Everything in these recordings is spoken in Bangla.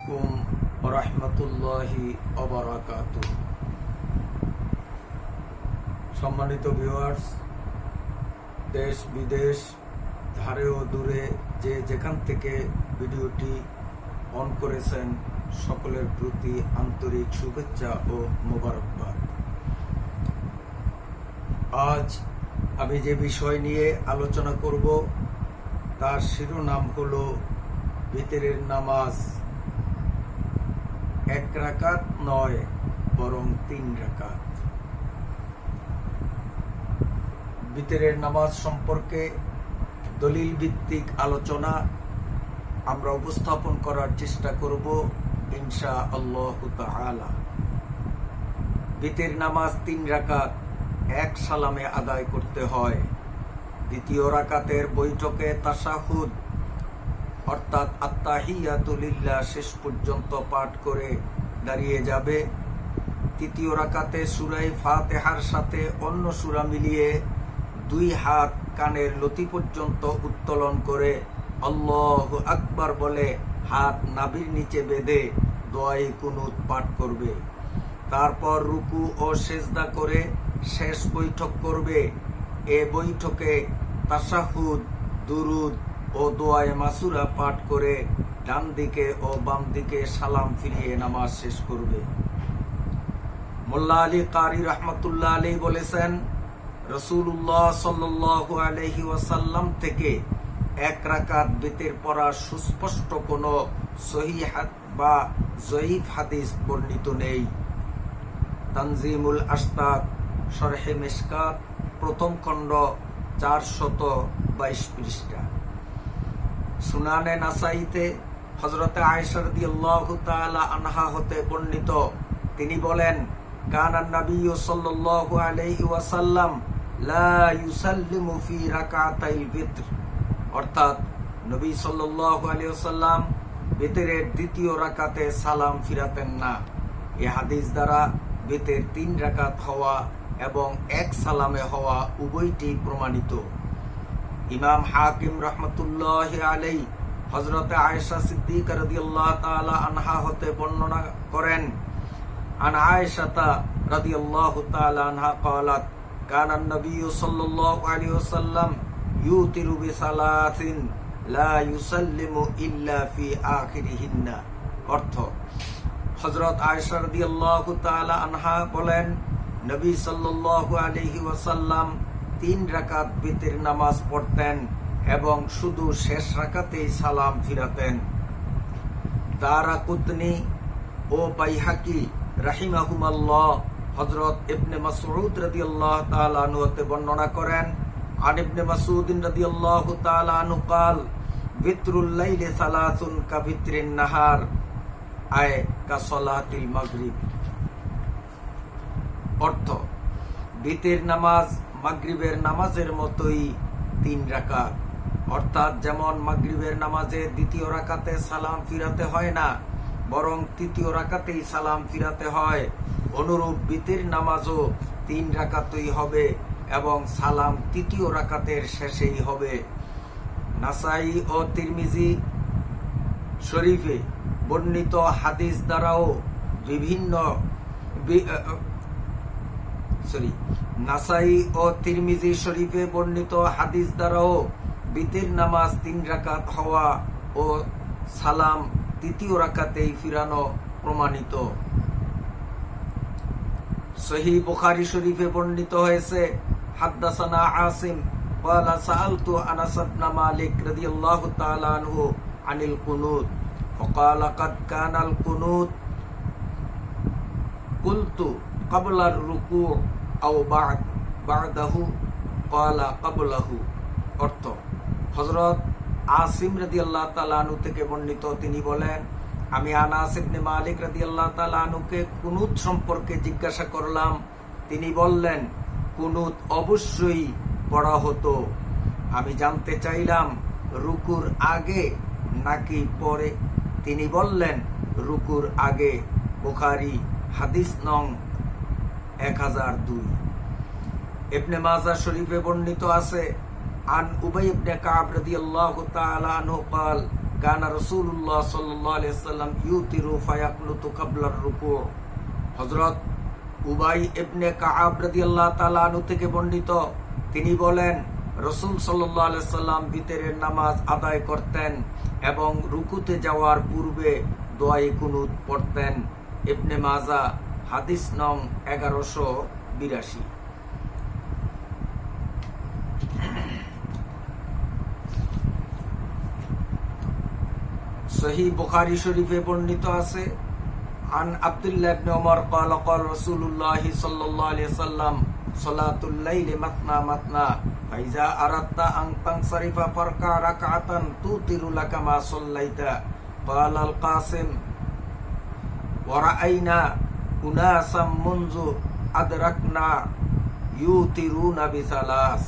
আলাইকুম ওয়া রাহমাতুল্লাহি ওয়া বারাকাতুহু। সম্মানিত ভিউয়ার্স, দেশ বিদেশ ধারে ও দূরে যে যেখান থেকে ভিডিওটি অন করেছেন সকলের প্রতি আন্তরিক শুভেচ্ছা ও মোবারকবাদ। আজ আমি যে বিষয় নিয়ে আলোচনা করব তার শিরোনাম হলো ভিতরের নামাজ 1 রাকাত নয় বরং 3 রাকাত। ভিতরের নামাজ সম্পর্কে দলিল ভিত্তিক আলোচনা আমরা উপস্থাপন করার চেষ্টা করব ইনশাআল্লাহ তাআলা। ভিতরের নামাজ 3 রাকাত এক সালামে আদায় করতে হয়। দ্বিতীয় রাকাতের বৈঠকে তাশাহুদ অর্থাৎ আত্তাহিয়াতু লিল্লাহ শেষ পর্যন্ত পাঠ করে দাঁড়িয়ে যাবে। তৃতীয় রাকাতে সূরা ফাতিহার সাথে অন্য সূরা মিলিয়ে 2 হাত কানের লতি পর্যন্ত উত্তোলন করে আল্লাহু আকবার বলে হাত নাভির নিচে বেঁধে দোয়ায়ে কুনুত পাঠ করবে। তারপর রুকু ও সেজদা করে শেষ বৈঠক করবে। এ বৈঠকে তাশাহুদ, দুরুদ ও দোয়ায়ে মাসুরা পাঠ করে ডান দিকে ও বাম দিকে সালাম ফিরিয়ে নামাজ শেষ করবে। মোল্লা আলী কারি রহমতুল্লাহ আলাইহি বলেছেন, রাসূলুল্লাহ সাল্লাল্লাহু আলাইহি ওয়াসাল্লাম থেকে 1 রাকাত ভিতর পড়ার সুস্পষ্ট কোনো সহিহ বা জয়ীফ হাদিস বর্ণিত নেই। তানজিমুল আশতাত শরহে মিশকাত প্রথম খণ্ড 422 পৃষ্ঠা। সুনানে নাসাইতে হযরতে আয়েশা রাদিয়াল্লাহু তাআলা আনহা হতে বর্ণিত, তিনি বলেন, কানা নবী সাল্লাল্লাহু আলাইহি ওয়াসাল্লাম লা ইউসাল্লিমু ফি রাকাতাইল ভিতর, অর্থাৎ নবী সাল্লাল্লাহু আলাইহি ওয়াসাল্লাম ভিতরের দ্বিতীয় রাকাতে সালাম ফিরাতেন না। এই হাদিস দ্বারা ভিতর 3 রাকাত হওয়া এবং এক সালামে হওয়া উভয়টি প্রমাণিত। ইমাম হাকিম রহমতুল্লাহি আলাইহি হযরতে আয়েশা সিদ্দিকা রাদিয়াল্লাহু তাআলা আনহা হতে বর্ণনা করেন, আন আয়েশাতা রাদিয়াল্লাহু তাআলা আনহা قالت কানা নবী সাল্লাল্লাহু আলাইহি ওয়াসাল্লাম ইউতিরু বিসালাতিন লা ইউসাল্লিমু ইল্লা ফি আখিরিহিন্না। অর্থ, হযরত আয়েশা রাদিয়াল্লাহু তাআলা আনহা বলেন, নবী সাল্লাল্লাহু আলাইহি ওয়াসাল্লাম 3 রাকাত ভিতর নামাজ পড়তেন এবং শুধু শেষ রাকাতেই সালাম ফিরাতেন। দারাকুতনি ও বাইহাকি রাহিমাহুমাল্লাহ হযরত ইবনে মাসউদ রাদিয়াল্লাহু তাআলা আনহু হতে বর্ণনা করেন, আন ইবনে মাসউদ রাদিয়াল্লাহু তাআলা আনহু قال ভিতরুল লাইলি সালাতুন কা ভিতরিন নাহার আয় কা সালাতিল মাগরিব। অর্থ, ভিতর নামাজ মাগরিবের নামাজের মতোই 3 রাকাত, অর্থাৎ যেমন মাগরিবের নামাজে দ্বিতীয় রাকাতে সালাম ফিরাতে হয় না বরং তৃতীয় রাকাতেই সালাম ফিরাতে হয়, অনুরূপ ভিতর নামাজও 3 রাকাতই হবে এবং সালাম তৃতীয় রাকাতের শেষেই হবে। নাসাই ও তিরমিজি শরীফে বর্ণিত হাদিস দ্বারাও নাসাই ও তিরমিজি শরীফে বর্ণিত হাদিস দ্বারাও ভিতর নামাজ 3 রাকাত হওয়া ও সালাম তৃতীয় রাকাতেই ফিরানো প্রমাণিত। সহিহ বুখারী শরীফে বর্ণিত হয়েছে, হাদ্দাসানা আসিম قال سألت أنس بن مالك رضي الله تعالى عنه عن القنوت فقال قد كان القنوت قلت قبل الركوع أو بعده قال قبله। অর্থ, হযরত আসিম রাদিয়াল্লাহু তাআলা আনহু থেকে বর্ণিত, তিনি বলেন, আমি আনাস ইবনে মালিক রাদিয়াল্লাহু তাআলা আনহুকে কুনুত সম্পর্কে জিজ্ঞাসা করলাম। তিনি বললেন, কুনুত অবশ্যই পড়া হতো। আমি জানতে চাইলাম রুকুর আগে নাকি পরে। তিনি বললেন, রুকুর আগে। বুখারী হাদিস নং 1002। ইবনে মাজাহ শরীফে বর্ণিত আছে, আন উবাই ইবনে কাব রাদিয়াল্লাহু তাআলা আনহু قال কানা রাসূলুল্লাহ সাল্লাল্লাহু আলাইহি ওয়াসাল্লাম ইউতিরু ফায়াকনুতু ক্বাবলার রুকু। হযরত উবাই ইবনে কাআব রাদিয়াল্লাহু তাআলা আনহু থেকে বর্ণিত, তিনি বলেন রাসূল সাল্লাল্লাহু আলাইহি ওয়াসাল্লাম বিতরের নামাজ আদায় করতেন এবং রুকুতে যাওয়ার পূর্বে দোয়ায়ে কুনুত পড়তেন। ইবনে মাজাহ হাদিস নং 1182। সহিহ বুখারী শরীফে বর্ণিত আছে, আন আব্দুল্লাহ ইবনে ওমর قال قال رسول الله صلى الله عليه وسلم صلاة الليل مثنى مثنى فإذا أردت أن تنصرف فاركع ركعة توتر لك ما صليت. قال القاسم ورأينا أناسا منذ أدركنا يوترون بثلاث।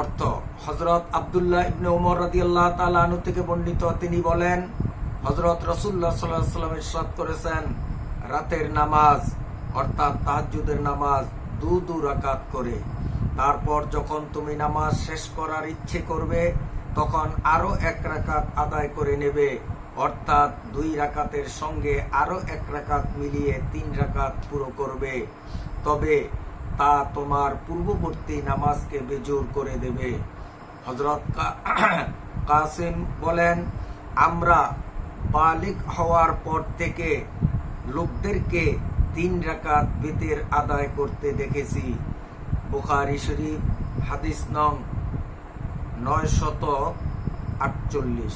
অর্থ, হযরত আব্দুল্লাহ ইবনে ওমর রাদিয়াল্লাহু তাআলা আনহু থেকে বর্ণিত, তিনি বলেন হযরত রাসূলুল্লাহ সাল্লাল্লাহু আলাইহি ওয়াসাল্লাম ইরশাদ করেছেন, রাতের নামাজ অর্থাৎ তাহাজ্জুদের নামাজ দু রাকাত করে। তারপর যখন তুমি নামাজ শেষ করার ইচ্ছে করবে তখন আরো 1 রাকাত আদায় করে নেবে, অর্থাৎ 2 রাকাতের সঙ্গে আরো 1 রাকাত মিলিয়ে 3 রাকাত পুরো করবে। তবে তা তোমার পূর্ববর্তী নামাজকে বেজোর করে দেবে। হযরত কাসিম বলেন, আমরা বালিগ হওয়ার পর থেকে লোকদেরকে 3 রাকাত বিতর আদায় করতে দেখেছি। বুখারী শরীফ হাদিস নং 948।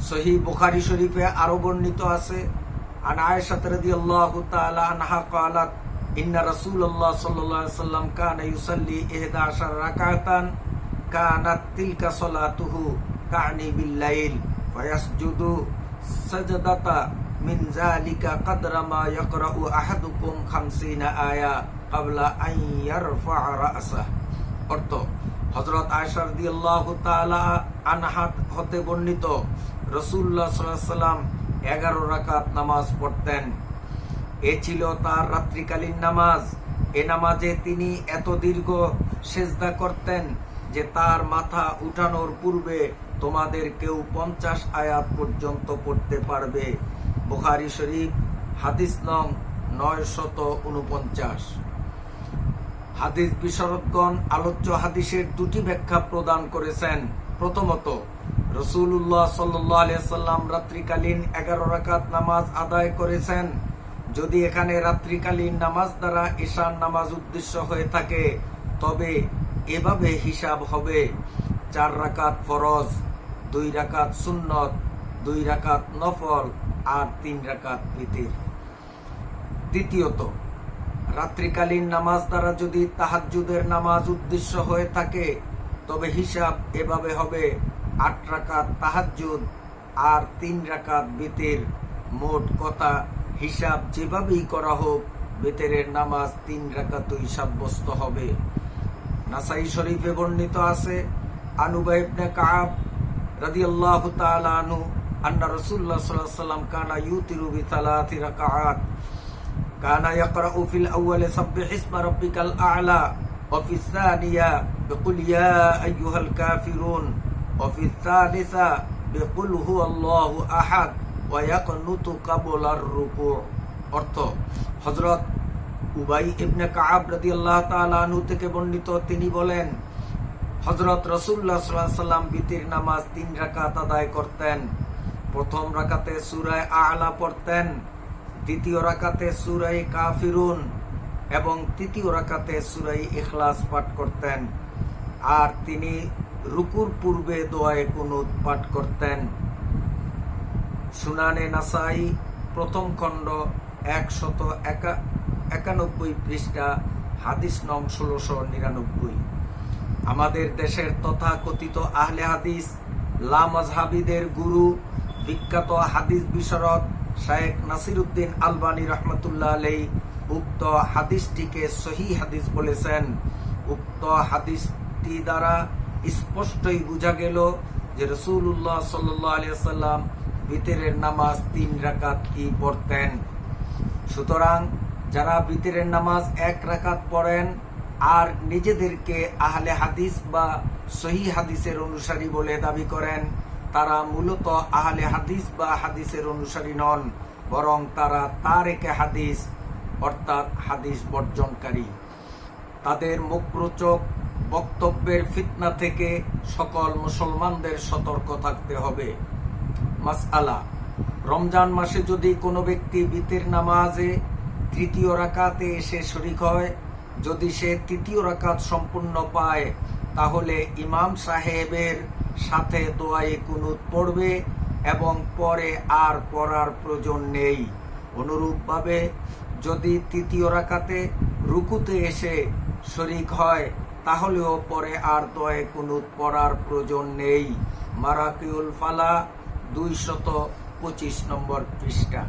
সহিহ বুখারী শরীফে আরো বর্ণিত আছে, আন আয়েশা রাদিয়াল্লাহু তাআলা আনহা قالت ইন্না রাসূলুল্লাহ সাল্লাল্লাহু আলাইহি ওয়াসাল্লাম কানা ইউসাল্লি 11 রাকাতান কানাত তিলকা সালাতুহু কানি বিল লাইল ওয়া ইয়াসজুদু সাজদাতা মিন যালিকা কদরা মা ইয়াকরাউ আহাদুকুম 50 আয়া ক্বাবলা আন ইয়ারফা রা'সাহ। অর্থ, হযরত আয়েশা রাদিয়াল্লাহু তাআলা আনহা হতে বর্ণিত, রাসূলুল্লাহ সাল্লাল্লাহু আলাইহি ওয়াসাল্লাম 11 রাকাত নামাজ পড়তেন। এ ছিল তার রাত্রিকালীন নামাজ। এ নামাজে তিনি এত দীর্ঘ সেজদা করতেন যে তার মাথা উঠানোর পূর্বে তোমাদের কেউ 50 আয়াত পর্যন্ত পড়তে পারবে। বুখারী শরীফ হাদিস নং 949। হাদিস বিশারদগণ আলোচ্য হাদিসের 2টি ব্যাখ্যা প্রদান করেছেন। প্রথমত, রাসূলুল্লাহ সাল্লাল্লাহু আলাইহি ওয়াসাল্লাম রাত্রিকালীন 11 রাকাত নামাজ আদায় করেছেন। যদি এখানে রাত্রিকালীন নামাজ দ্বারা ঈশার নামাজ উদ্দেশ্য হয়ে থাকে তবে এভাবে হিসাব হবে: 4 রাকাত ফরজ, 2 রাকাত সুন্নত, 2 রাকাত নফল আর 3 রাকাত বিতর। দ্বিতীয়ত, রাত্রিকালীন নামাজ দ্বারা যদি তাহাজ্জুদের নামাজ উদ্দেশ্য হয়ে থাকে তবে হিসাব এভাবে হবে: 8 রাকাত তাহাজ্জুদ আর 3 রাকাত বিতর। মোট কথা, হিসাব যেভাবেই করা হোক বিতরের নামাজ 3 রাকাতই সাব্যস্ত হবে। নাসাই শরীফে বর্ণিত আছে, আন উবাই ইবনে কাআব রাদিয়াল্লাহু তাআলা আনহু আন্না রাসূলুল্লাহ সাল্লাল্লাহু আলাইহি ওয়াসাল্লাম কানা ইউতিরু বি3 রাকাআত কানা ইয়াকরাউ ফিল আউয়ালি সাব্বিহ ইসমা রাব্বিকাল আ'লা ওয়া ফিস সানিয়া বিকুল ইয়া আইয়ুহাল কাফিরুন ওয়া ফিস সালিসা বিকুল হুয়াল্লাহু আহাদ ওয়া ইয়াকনুতু ক্বাবলার রুকু। অর্থ, হযরত উবাই ইবনে কাআব রাদিয়াল্লাহু তাআলা আনহু থেকে বর্ণিত, তিনি বলেন হযরত রাসূলুল্লাহ সাল্লাল্লাহু আলাইহি ওয়াসাল্লাম বিতর নামাজ 3 রাকাত আদায় করতেন। প্রথম রাকাতে সূরা আ'লা পড়তেন, দ্বিতীয় রাকাতে সূরা কাফিরুন এবং তৃতীয় রাকাতে সূরা ইখলাস পাঠ করতেন। আর তিনি রুকুর পূর্বে দোয়ায়ে কুনুত পাঠ করতেন। সুনানে নাসাই প্রথম খণ্ড 191 পৃষ্ঠা, হাদিস নং 1699। আমাদের দেশের তথাকথিত আহলে হাদিস লামাযহাবীদের গুরু বিখ্যাত হাদিস বিশারদ শায়েখ নাসিরউদ্দিন আলবানী রাহমাতুল্লাহ আলাইহি উক্ত হাদিসটিকে সহিহ হাদিস বলেছেন। উক্ত হাদিসটি দ্বারা স্পষ্টই বোঝা গেল যে রাসূলুল্লাহ সাল্লাল্লাহু আলাইহি ওয়াসাল্লাম বিতরের নামাজ 3 রাকাতই পড়তেন। সুতরাং যারা বিতরের নামাজ 1 রাকাত পড়েন আর নিজেদেরকে আহলে হাদিস বা সহিহ হাদিসের অনুসারী বলে দাবি করেন, তারা মূলত আহলে হাদিস বা হাদিসের অনুসারী নন, বরং তারা তারেকে হাদিস অর্থাৎ হাদিস বর্জনকারী। তাদের মুখরোচক বক্তব্যের ফিতনা থেকে সকল মুসলমানদের সতর্ক থাকতে হবে। মাসআলা: রমজান মাসে যদি কোনো ব্যক্তি বিতির নামাজে তৃতীয় রাকাতে এসে শরীক হয়, যদি সে তৃতীয় রাকাত সম্পূর্ণ পায়, তাহলে ইমাম সাহেবের সাথে দোয়ায়ে কুনুত পড়বে এবং পরে আর পড়ার প্রয়োজন নেই। অনুরূপভাবে যদি তৃতীয় রাকাতে রুকুতে এসে শরীক হয়, তাহলেও পরে আর দোয়ায়ে কুনুত পড়ার প্রয়োজন নেই। মারাকিউল ফালা 225 নম্বর পৃষ্ঠা।